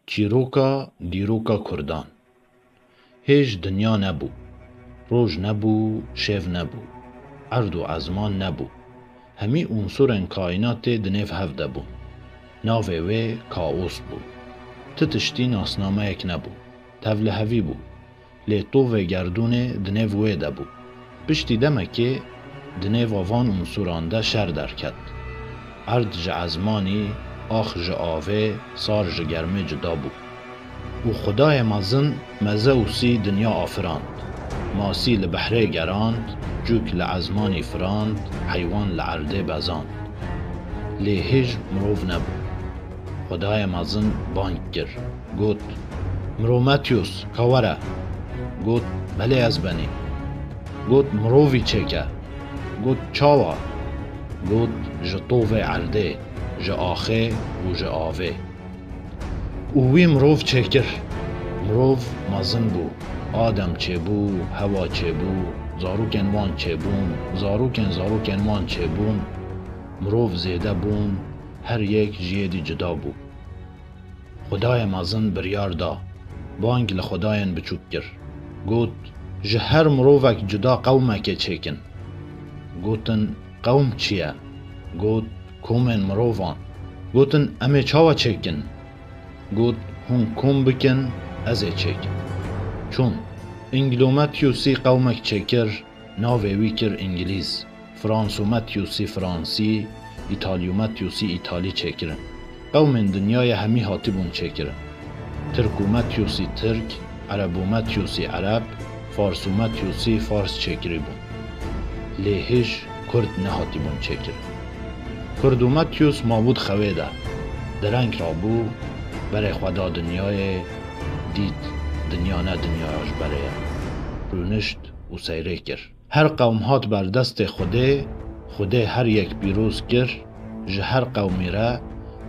چیروکا دیروکا کردان. هیچ دنیا نبو، روز نبو، شیف نبو، عرض و ازمان نبو. همی عنصر کائنات دنیف هفته بو. ناوه وی کائوس بو. تتشتی ناسنامه یک نبو. تفله هوی بو. لیتو و گردون دنیف وی ده بو. پشتی دمه که دنیف آوان عنصرانده شر درکد. عرض ج ازمانی، آخ ج آوه، سار ج گرمه جدا بو. و خدای مزن مزه و سی دنیا آفراند. ماسی لبحره گراند، جوک لعزمانی فراند، حیوان لعرده بزاند. لی هیچ مروف نبو. خدای مزن بانگ گر. گوت مرو ماتیوس کوره. گوت بله از بنی. گوت مروفی چکه. گوت چاوا. گوت جطوه عرده، ج آخه و ج آوه. اوی مروف چکر. مروف مزن بو. آدم چه بو، هوا چه بو، زاروکن وان چه بون، زاروکن وان چه بون. مروف زیده بون، هر یک جیدی جدا بو. خدای مزن بریار دا، بانگ لخداین بچوک گر. گوت جه هر مروفک جدا قومه که چکن. گوتن قوم چیه؟ گوت کومن مروفان. گوتن امه چاوا چکن. گوت هون کوم بکن ازه چکن. چون انگلومتیوسی قومک چکر ناوه ویکر انگلیز، فرانسومتیوسی فرانسی، ایتالیومتیوسی ایتالی چکرن. قوم دنیای همی هاتی بون چکرن. ترکومتیوسی ترک، عربومتیوسی عرب، فارسومتیوسی فارس چکری بون. لیهش کرد نهاتی بون چکرن. کردومتیوس مابود خویده. درنگ را بو برای خدا دنیای دید. دنیا نه دنیاش برای رونشت و سیره کر. هر قوم هات بر دست خوده هر یک بیروز کر. جه هر قومی را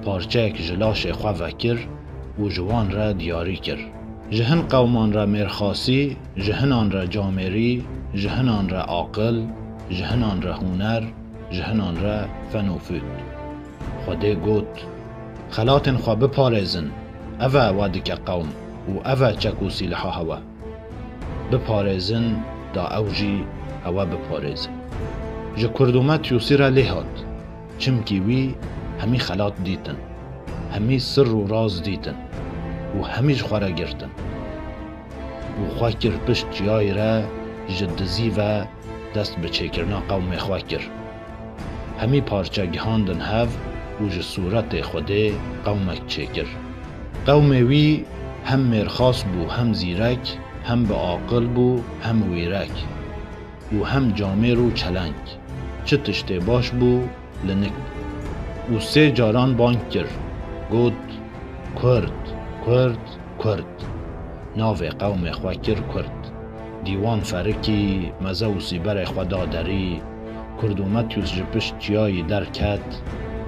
پارچه یک جلاش خواه وکر و جوان را دیاری کر. جهن قومان را مرخاسی، جهنان را جامری، جهنان را عاقل، جهنان را هنر، جهنان را فنوفود. خوده گوت خلاتن خواه بپارزن، اوه وادک قوم و اوه چکو سیلحا هوا. بپارزن دا اوجی هوا بپارزن. جه کردومتیوسی را لیهات. چمکی وی همی خلات دیتن. همی سر و راز دیتن. و همیش خواه گرتن. و خواه کر پشت جای را جدزی و دست بچه کرنا قوم خواه کر. همی پارچه گهاندن هف و جه صورت خوده قومک چه کر. قوم وی هم مرخاص بو هم زیرک، هم به عاقل بو هم ویرک. و هم جامر و چلنگ. چه تشته باش بو لنک. و سه جاران بانگ کر. گوت کرد، کرد، کرد. ناو قوم خواه کر کرد. دیوان فرکی مزه و سیبر خدا داری. کردومتیوس جپشت چیایی در کد.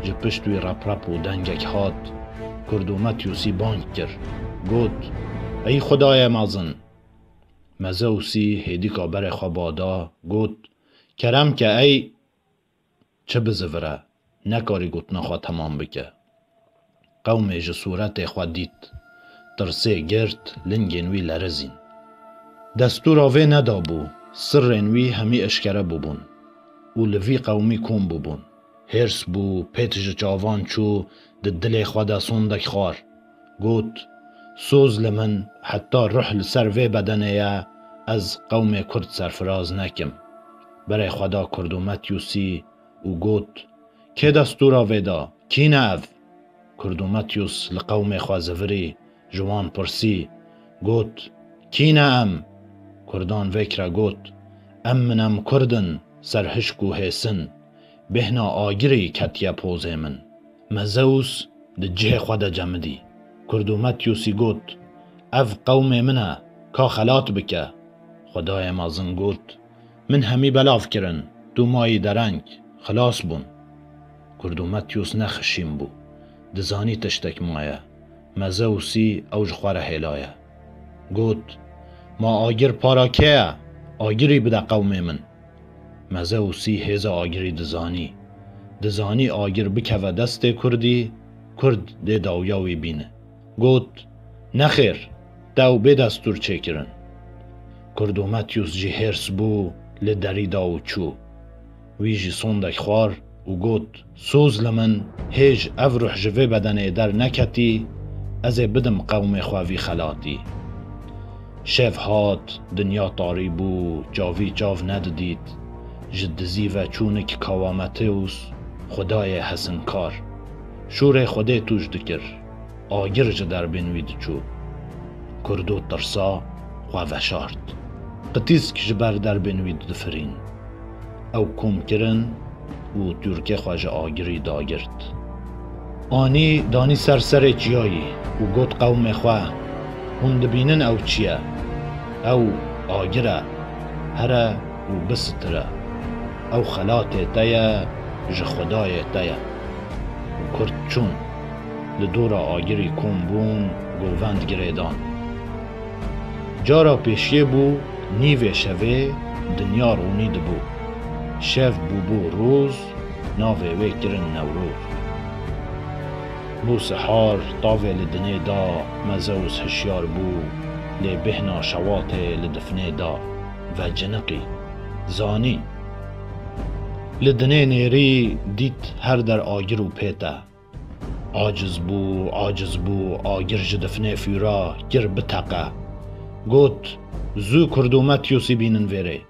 جپشت وی رپ و دنگک هات. کردومتیوسی بانگ کر. گوت ای خدای مزن. مزه و سی هیدی که بر خواه بادا. گوت کرم که ای چه بزوره. نکاری گوت نخواه تمام بکه. قوم جسورت خواه دید. ترسه گرد لنگین لرزین. دستور آوه ندا بو. سرین وی همی اشکره ببون. و لوی قومی کن ببون. هرس بو پیتج چاوان چو دل خود سندک خوار. گوت سوز لمن حتی روح لسر وی بدنه از قوم کرد سرفراز نکم. برای خدا کردومتیوسی و گوت که دستور آوه دا؟ کی ناف؟ کردومتیوس لقوم خوازوری جوان پرسی. گوت کی نام؟ کردان وکره گوت منم کردن سرهشکو حسن. بهنا آگیری کتیا پوزه من. مزوس ده جه خود جمدی. کردومتیوسی گوت اف قوم منه که خلات بکه. خدای مازن گوت من همی بلاف کرن. دو مایی درنگ خلاص بون. کردومتیوس نخشیم بو. دزانی تشتک مایه. مزوسی اوج خواره هلایه. گوت ما آگیر پارا که آگیری بده قوم من. مزوسی هزا آگیری دزانی آگیر بکوه دست کردی. کرد ده داویاوی بینه. گوت نخیر دو به دستور چکرن. کردومتیوس جی هرس بو لدری داو چو. وی جی صندک خوار و گوت سوز لمن هیج او روح جوه بدنه در نکتی از بدم قوم خواوی خلاتی. شف هات دنیا طاری بو جاوی جاو نددید جدزی و چونک کوامتیوس خدای حسن کار. شور خوده توش دکر آگر جدر بینوید چو. کردو ترسا خواه شارد قطیس که جبر در بینوید دفرین او کم کرن و ترکه خواج آگری داگرد. آنی دانی سر چیایی و گوت قوم خواه هند بینن او چیه او آگره هره و بستره او خلات تایه ج خدای تایه. و کرد چون لدور آگری کم بون گووند گریدان. جارا پیشیه بو نیوه شوه دنیا رونید بو. شف بو روز ناوه وی کرن نوروز. بو سحار طاوه لدنه دا مزوز هشیار بو لبهنا شواته لدفنه دا و جنقی زانی. لدنه نیری دیت هر در آگر و پیتا. عاجز بو آگر جدفنه فیرا گر بتقه. گوت زو کردومتیوسی بینن ویره.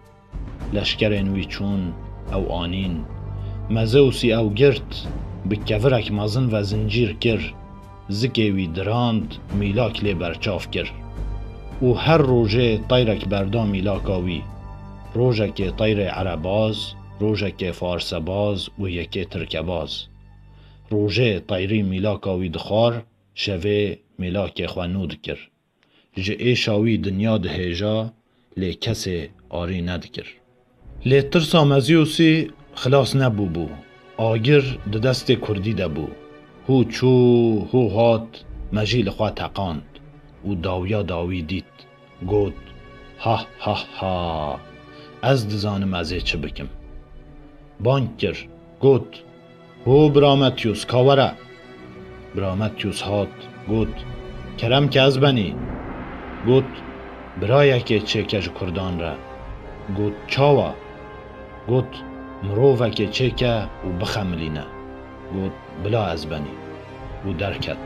لشکرین وی چون او آنین مزوسی او گرد بکورک مازن و زنجیر کر. زکی وی دراند میلاک لی برچاف کر. و هر روژه طیرک بردا میلاکاوی. روژه که طیر عرباز، روژه که فارسباز و یکی ترکباز. روژه طیری میلاکاوی دخار شوه میلاک خوانود کر. جه ایشاوی دنیا دهیجا لی کسی آری ندکر. لی ترسا مزیوسی خلاص نبو بو. آگر دست کردی دبو. هو چو هو هات مجیل خواه تقاند و داویا داوی دید. گود ها ها ها از دزانم ازه چه بکم. بانک کر گود هو برامتیوس کاوره. برامتیوس هات گود کرم که از بنی. گود برای که چه کج کردان را. گود چاوا. گود مروفه که چه که و بخملینه. گود بلا از بنی و درکت.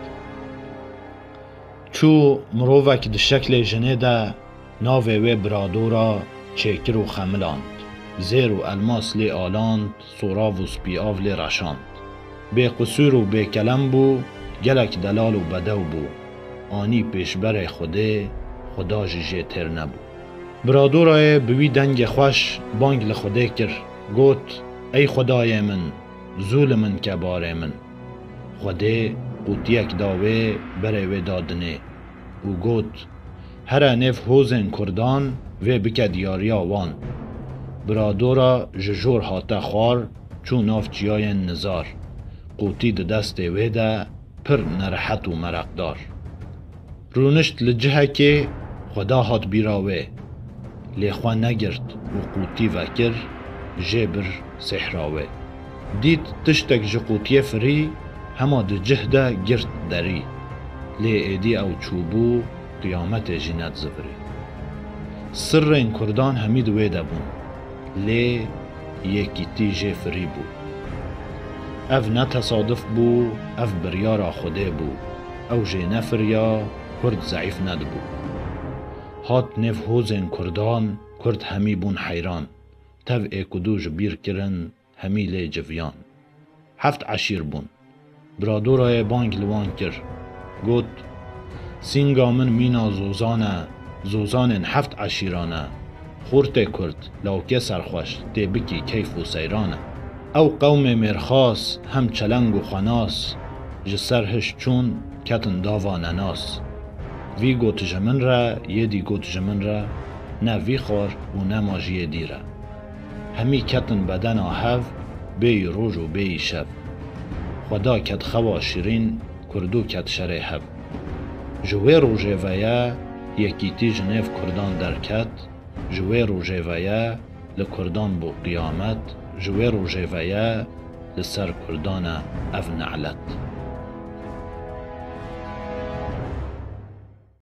چو مروفه که ده شکل جنه ده ناوه و برادورا چکر و خملاند. زیر و الماس لی آلاند سوراو و سپیاو لی رشاند. بی قصور و بی کلم بو گلک دلال و بدو بو. آنی پیشبر خوده خدا جه تر نبو. برادورای بوی دنگ خوش بانگ لخوده کر. گوت ای خدای من زول من کبار من. خوده قوتیک داوه بره و دادنه. و گوت هر نف هوزن کردان و بکد یاریا وان. برادورا ججور هاتا خوار چون ناف چیای نزار. قوتی ده دست ویده پر نرحت و مرقدار. رونشت لجهه که خدا هات بیراوه. لیخوا نگرد و قوتی وکر جبر سحراوه. دید تشتک جه قوتی فری هما ده جهده گرد دری. لی ایدی او چوبو قیامت جنت زفری. سر این کردان همید ویده بون. لی یکیتی جه فری بو. اف نتصادف بو اف بریارا خوده بو. او جه نفریا کرد ضعیف ند بو. هات نف هوزن کردان کرد همی بون حیران. تف ایکدو جبیر کرن همی لی جویان. 7 عشیر بون. برادورای بانگ لوان کر. گوت سینگا من مینا زوزانن 7 عشیرانه. خورته کرد لاوکه سرخوش دی بکی کیف و سیرانه. او قوم مرخاس هم چلنگ و خناس جسرهش چون کتن داوا نناس. وی گوت جمن را یدی گوت جمن را نه وی خور و نه ماجی دیره. همی کتن بدن آهو بی روز و بی شب. خدا کت خوا شیرین کردو کت شره هب. جوه روژه ویا یکیتی جنیف کردان درکت. جوه روژه ویا لکردان بو قیامت. جوه روژه ویا لسر کردان اف نعلت.